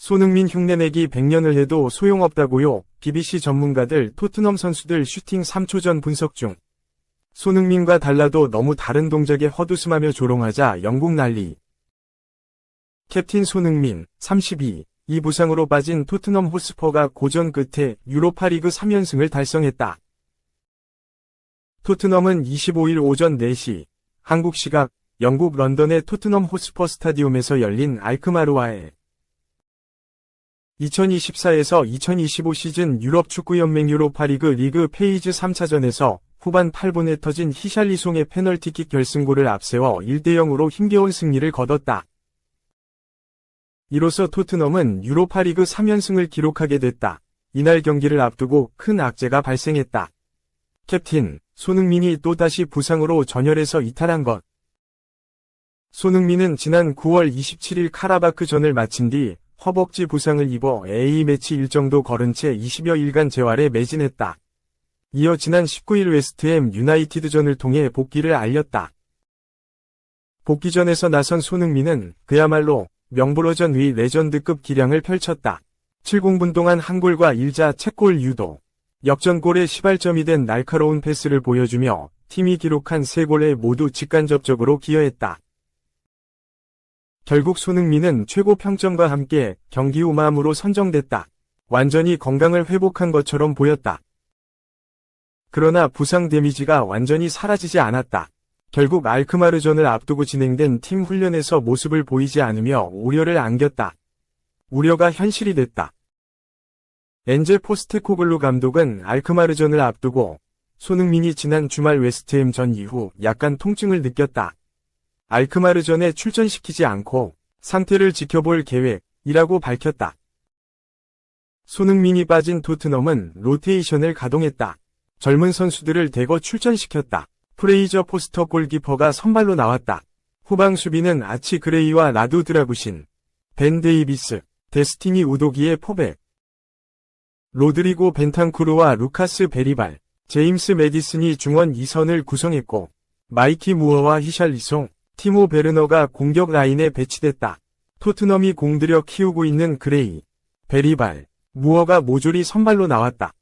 손흥민 흉내내기 100년을 해도 소용없다고요. BBC 전문가들 토트넘 선수들 슈팅 3초 전 분석 중. 손흥민과 달라도 너무 다른 동작에 헛웃음하며 조롱하자 영국 난리. 캡틴 손흥민, 32. 이 부상으로 빠진 토트넘 호스퍼가 고전 끝에 유로파리그 3연승을 달성했다. 토트넘은 25일 오전 4시, 한국 시각, 영국 런던의 토트넘 호스퍼 스타디움에서 열린 알크마르와의 2024에서 2025 시즌 유럽 축구연맹 유로파리그 리그 페이즈 3차전에서 후반 8분에 터진 히샬리송의 페널티킥 결승골을 앞세워 1대0으로 힘겨운 승리를 거뒀다. 이로써 토트넘은 유로파리그 3연승을 기록하게 됐다. 이날 경기를 앞두고 큰 악재가 발생했다. 캡틴 손흥민이 또다시 부상으로 전열에서 이탈한 것. 손흥민은 지난 9월 27일 카라바크전을 마친 뒤 허벅지 부상을 입어 A매치 일정도 거른 채 20여 일간 재활에 매진했다. 이어 지난 19일 웨스트햄 유나이티드전을 통해 복귀를 알렸다. 복귀전에서 나선 손흥민은 그야말로 명불허전 위 레전드급 기량을 펼쳤다. 70분 동안 한 골과 1자책골 유도, 역전골의 시발점이 된 날카로운 패스를 보여주며 팀이 기록한 3골에 모두 직간접적으로 기여했다. 결국 손흥민은 최고 평점과 함께 경기 후 마음으로 선정됐다. 완전히 건강을 회복한 것처럼 보였다. 그러나 부상 데미지가 완전히 사라지지 않았다. 결국 알크마르전을 앞두고 진행된 팀 훈련에서 모습을 보이지 않으며 우려를 안겼다. 우려가 현실이 됐다. 엔제 포스테코글루 감독은 알크마르전을 앞두고 손흥민이 지난 주말 웨스트햄 전 이후 약간 통증을 느꼈다. 알크마르전에 출전시키지 않고 상태를 지켜볼 계획이라고 밝혔다. 손흥민이 빠진 토트넘은 로테이션을 가동했다. 젊은 선수들을 대거 출전시켰다. 프레이저 포스터 골키퍼가 선발로 나왔다. 후방 수비는 아치 그레이와 라두 드라구신, 벤 데이비스, 데스티니 우도기의 포백, 로드리고 벤탄쿠르와 루카스 베리발, 제임스 매디슨이 중원 2선을 구성했고 마이키 무어와 히샬리송, 티모 베르너가 공격 라인에 배치됐다. 토트넘이 공들여 키우고 있는 그레이, 베리발, 무어가 모조리 선발로 나왔다.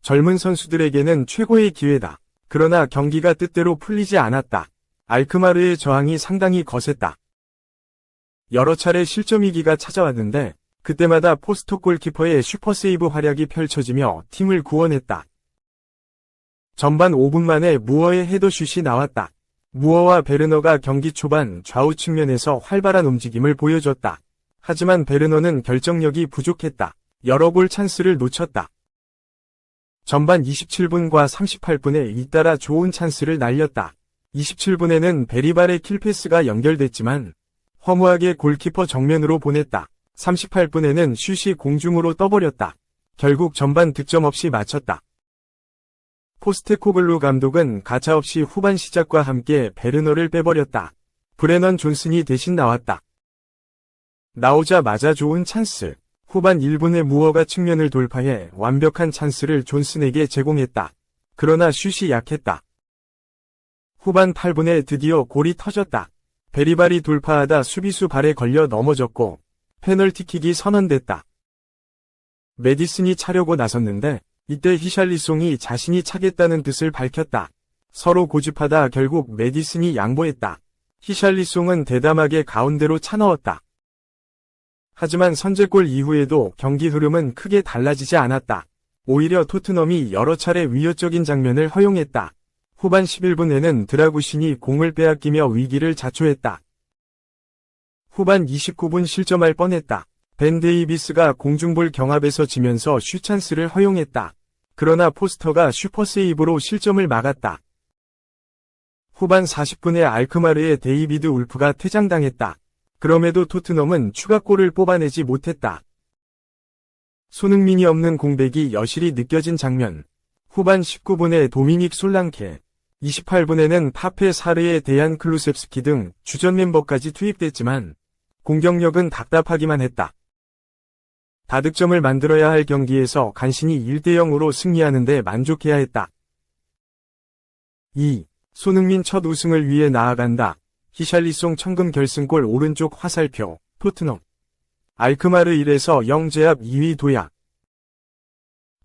젊은 선수들에게는 최고의 기회다. 그러나 경기가 뜻대로 풀리지 않았다. 알크마르의 저항이 상당히 거셌다. 여러 차례 실점 위기가 찾아왔는데 그때마다 포스터 골키퍼의 슈퍼세이브 활약이 펼쳐지며 팀을 구원했다. 전반 5분 만에 무어의 헤더슛이 나왔다. 무어와 베르너가 경기 초반 좌우 측면에서 활발한 움직임을 보여줬다. 하지만 베르너는 결정력이 부족했다. 여러 골 찬스를 놓쳤다. 전반 27분과 38분에 잇따라 좋은 찬스를 날렸다. 27분에는 베리발의 킬패스가 연결됐지만 허무하게 골키퍼 정면으로 보냈다. 38분에는 슛이 공중으로 떠버렸다. 결국 전반 득점 없이 마쳤다. 포스테코글루 감독은 가차없이 후반 시작과 함께 베르너를 빼버렸다. 브레넌 존슨이 대신 나왔다. 나오자마자 좋은 찬스. 후반 1분에 무어가 측면을 돌파해 완벽한 찬스를 존슨에게 제공했다. 그러나 슛이 약했다. 후반 8분에 드디어 골이 터졌다. 베리발이 돌파하다 수비수 발에 걸려 넘어졌고 페널티킥이 선언됐다. 매디슨이 차려고 나섰는데 이때 히샬리송이 자신이 차겠다는 뜻을 밝혔다. 서로 고집하다 결국 매디슨이 양보했다. 히샬리송은 대담하게 가운데로 차넣었다. 하지만 선제골 이후에도 경기 흐름은 크게 달라지지 않았다. 오히려 토트넘이 여러 차례 위협적인 장면을 허용했다. 후반 11분에는 드라구신이 공을 빼앗기며 위기를 자초했다. 후반 29분 실점할 뻔했다. 벤 데이비스가 공중볼 경합에서 지면서 슛찬스를 허용했다. 그러나 포스터가 슈퍼세이브로 실점을 막았다. 후반 40분에 알크마르의 데이비드 울프가 퇴장당했다. 그럼에도 토트넘은 추가골을 뽑아내지 못했다. 손흥민이 없는 공백이 여실히 느껴진 장면. 후반 19분에 도미닉 솔랑케, 28분에는 파페 사르에 대한 클루셉스키 등 주전 멤버까지 투입됐지만 공격력은 답답하기만 했다. 다득점을 만들어야 할 경기에서 간신히 1대0으로 승리하는 데 만족해야 했다. 2. 손흥민 첫 우승을 위해 나아간다. 히샬리송 천금 결승골 오른쪽 화살표, 토트넘. 알크마르 1에서 0 제압 2위 도약.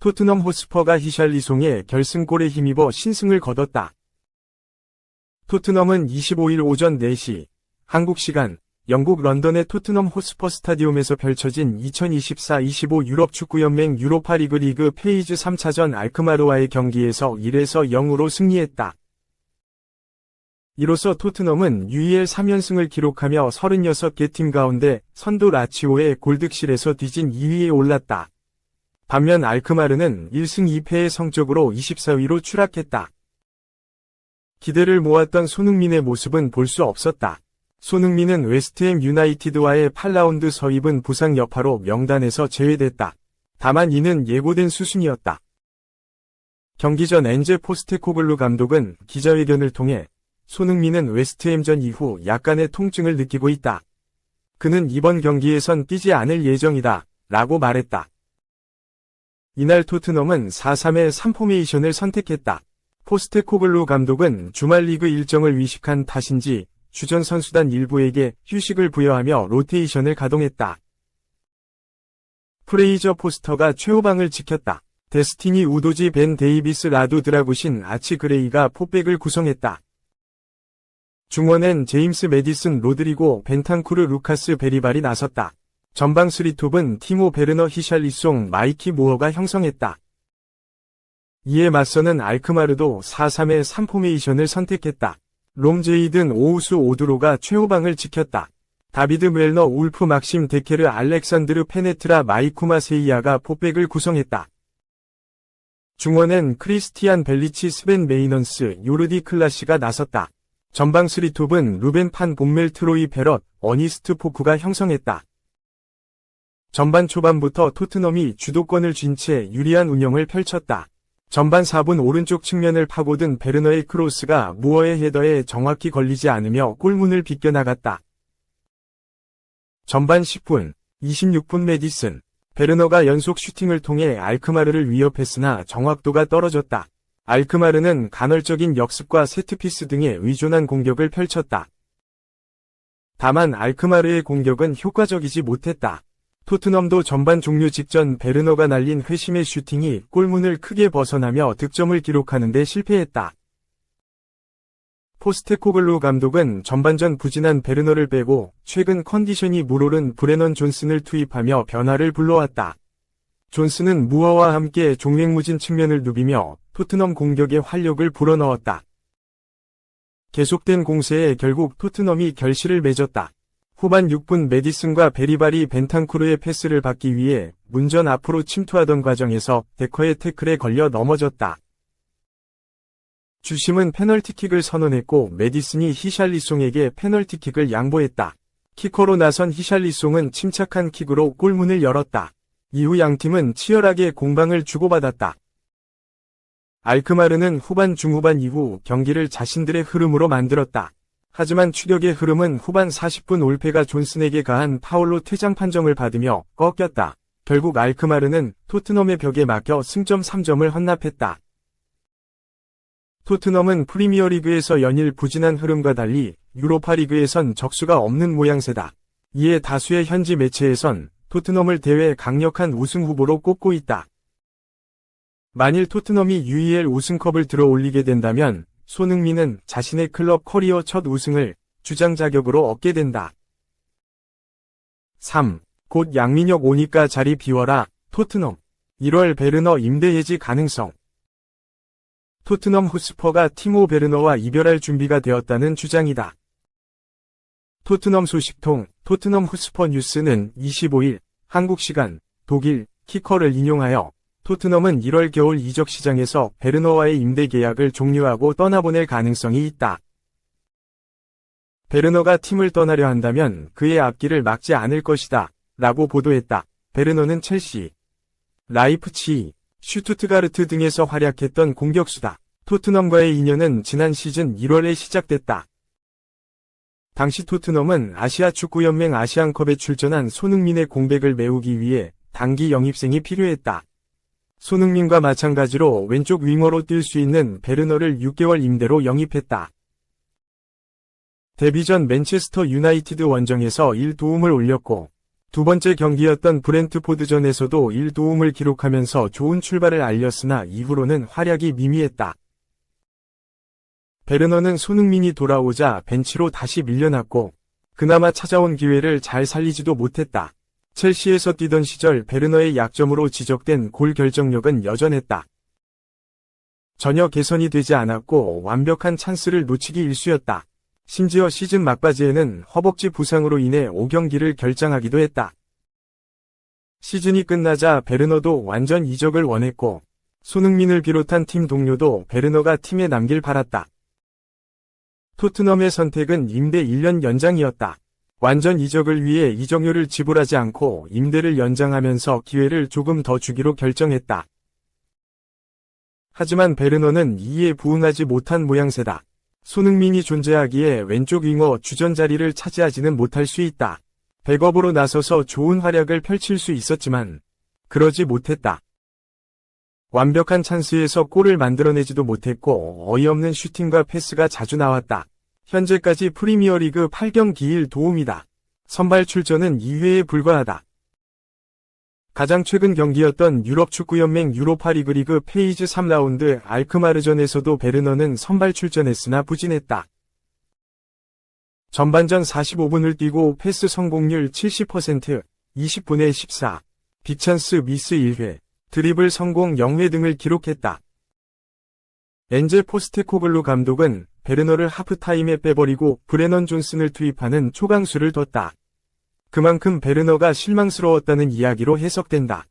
토트넘 호스퍼가 히샬리송의 결승골에 힘입어 신승을 거뒀다. 토트넘은 25일 오전 4시, 한국 시간, 영국 런던의 토트넘 호스퍼 스타디움에서 펼쳐진 2024-25 유럽 축구연맹 유로파리그 리그 페이즈 3차전 알크마르와의 경기에서 1에서 0으로 승리했다. 이로써 토트넘은 UEL 3연승을 기록하며 36개 팀 가운데 선두 라치오의 골득실에서 뒤진 2위에 올랐다. 반면 알크마르는 1승 2패의 성적으로 24위로 추락했다. 기대를 모았던 손흥민의 모습은 볼 수 없었다. 손흥민은 웨스트햄 유나이티드와의 8라운드 서입은 부상 여파로 명단에서 제외됐다. 다만 이는 예고된 수순이었다. 경기 전 엔제 포스테코글루 감독은 기자회견을 통해 손흥민은 웨스트햄전 이후 약간의 통증을 느끼고 있다. 그는 이번 경기에선 뛰지 않을 예정이다. 라고 말했다. 이날 토트넘은 4-3-3 포메이션을 선택했다. 포스테코글루 감독은 주말 리그 일정을 위식한 탓인지 주전 선수단 일부에게 휴식을 부여하며 로테이션을 가동했다. 프레이저 포스터가 최후방을 지켰다. 데스티니 우도지 벤 데이비스 라두 드라구신 아치 그레이가 포백을 구성했다. 중원엔 제임스 메디슨 로드리고 벤탄쿠르 루카스 베리발이 나섰다. 전방 수리톱은 티모 베르너 히샬리송 마이키 모어가 형성했다. 이에 맞서는 알크마르도 4-3-3 포메이션을 선택했다. 롬제이든 오우수 오드로가 최후방을 지켰다. 다비드 멜너 울프 막심 데케르 알렉산드르 페네트라 마이쿠마 세이아가 포백을 구성했다. 중원엔 크리스티안 벨리치 스벤 메이넌스 요르디 클라시가 나섰다. 전방 수리톱은 루벤 판 본멜 트로이 베럿 어니스트 포쿠가 형성했다. 전반 초반부터 토트넘이 주도권을 쥔 채 유리한 운영을 펼쳤다. 전반 4분 오른쪽 측면을 파고든 베르너의 크로스가 무어의 헤더에 정확히 걸리지 않으며 골문을 비껴나갔다. 전반 10분, 26분 메디슨, 베르너가 연속 슈팅을 통해 알크마르를 위협했으나 정확도가 떨어졌다. 알크마르는 간헐적인 역습과 세트피스 등에 의존한 공격을 펼쳤다. 다만 알크마르의 공격은 효과적이지 못했다. 토트넘도 전반 종료 직전 베르너가 날린 회심의 슈팅이 골문을 크게 벗어나며 득점을 기록하는 데 실패했다. 포스테코글루 감독은 전반전 부진한 베르너를 빼고 최근 컨디션이 물오른 브레넌 존슨을 투입하며 변화를 불러왔다. 존슨은 무어와 함께 종횡무진 측면을 누비며 토트넘 공격에 활력을 불어넣었다. 계속된 공세에 결국 토트넘이 결실을 맺었다. 후반 6분 메디슨과 베리발이 벤탄쿠르의 패스를 받기 위해 문전 앞으로 침투하던 과정에서 데커의 태클에 걸려 넘어졌다. 주심은 페널티킥을 선언했고 메디슨이 히샬리송에게 페널티킥을 양보했다. 키커로 나선 히샬리송은 침착한 킥으로 골문을 열었다. 이후 양팀은 치열하게 공방을 주고받았다. 알크마르는 후반 중후반 이후 경기를 자신들의 흐름으로 만들었다. 하지만 추격의 흐름은 후반 40분 올페가 존슨에게 가한 파울로 퇴장 판정을 받으며 꺾였다. 결국 알크마르는 토트넘의 벽에 막혀 승점 3점을 헌납했다. 토트넘은 프리미어리그에서 연일 부진한 흐름과 달리 유로파리그에선 적수가 없는 모양새다. 이에 다수의 현지 매체에선 토트넘을 대회 강력한 우승 후보로 꼽고 있다. 만일 토트넘이 UEL 우승컵을 들어올리게 된다면 손흥민은 자신의 클럽 커리어 첫 우승을 주장 자격으로 얻게 된다. 3. 곧 양민혁 오니까 자리 비워라. 토트넘 1월 베르너 임대 해지 가능성. 토트넘 호스퍼가 티모 베르너와 이별할 준비가 되었다는 주장이다. 토트넘 소식통 토트넘 호스퍼 뉴스는 25일 한국 시간 독일 키커를 인용하여 토트넘은 1월 겨울 이적 시장에서 베르너와의 임대 계약을 종료하고 떠나보낼 가능성이 있다. 베르너가 팀을 떠나려 한다면 그의 앞길을 막지 않을 것이다. 라고 보도했다. 베르너는 첼시, 라이프치히, 슈투트가르트 등에서 활약했던 공격수다. 토트넘과의 인연은 지난 시즌 1월에 시작됐다. 당시 토트넘은 아시아 축구연맹 아시안컵에 출전한 손흥민의 공백을 메우기 위해 단기 영입생이 필요했다. 손흥민과 마찬가지로 왼쪽 윙어로 뛸 수 있는 베르너를 6개월 임대로 영입했다. 데뷔 전 맨체스터 유나이티드 원정에서 1도움을 올렸고 두 번째 경기였던 브렌트포드전에서도 1도움을 기록하면서 좋은 출발을 알렸으나 이후로는 활약이 미미했다. 베르너는 손흥민이 돌아오자 벤치로 다시 밀려났고 그나마 찾아온 기회를 잘 살리지도 못했다. 첼시에서 뛰던 시절 베르너의 약점으로 지적된 골 결정력은 여전했다. 전혀 개선이 되지 않았고 완벽한 찬스를 놓치기 일쑤였다. 심지어 시즌 막바지에는 허벅지 부상으로 인해 5경기를 결장하기도 했다. 시즌이 끝나자 베르너도 완전 이적을 원했고 손흥민을 비롯한 팀 동료도 베르너가 팀에 남길 바랐다. 토트넘의 선택은 임대 1년 연장이었다. 완전 이적을 위해 이적료를 지불하지 않고 임대를 연장하면서 기회를 조금 더 주기로 결정했다. 하지만 베르너는 이에 부응하지 못한 모양새다. 손흥민이 존재하기에 왼쪽 윙어 주전 자리를 차지하지는 못할 수 있다. 백업으로 나서서 좋은 활약을 펼칠 수 있었지만 그러지 못했다. 완벽한 찬스에서 골을 만들어내지도 못했고 어이없는 슈팅과 패스가 자주 나왔다. 현재까지 프리미어리그 8경기 1도움이다. 선발 출전은 2회에 불과하다. 가장 최근 경기였던 유럽축구연맹 유로파리그 리그 페이즈 3라운드 알크마르전에서도 베르너는 선발 출전했으나 부진했다. 전반전 45분을 뛰고 패스 성공률 70%, 20분에 14, 빅찬스 미스 1회, 드리블 성공 0회 등을 기록했다. 엔젤 포스테코글루 감독은 베르너를 하프타임에 빼버리고 브레넌 존슨을 투입하는 초강수를 뒀다. 그만큼 베르너가 실망스러웠다는 이야기로 해석된다.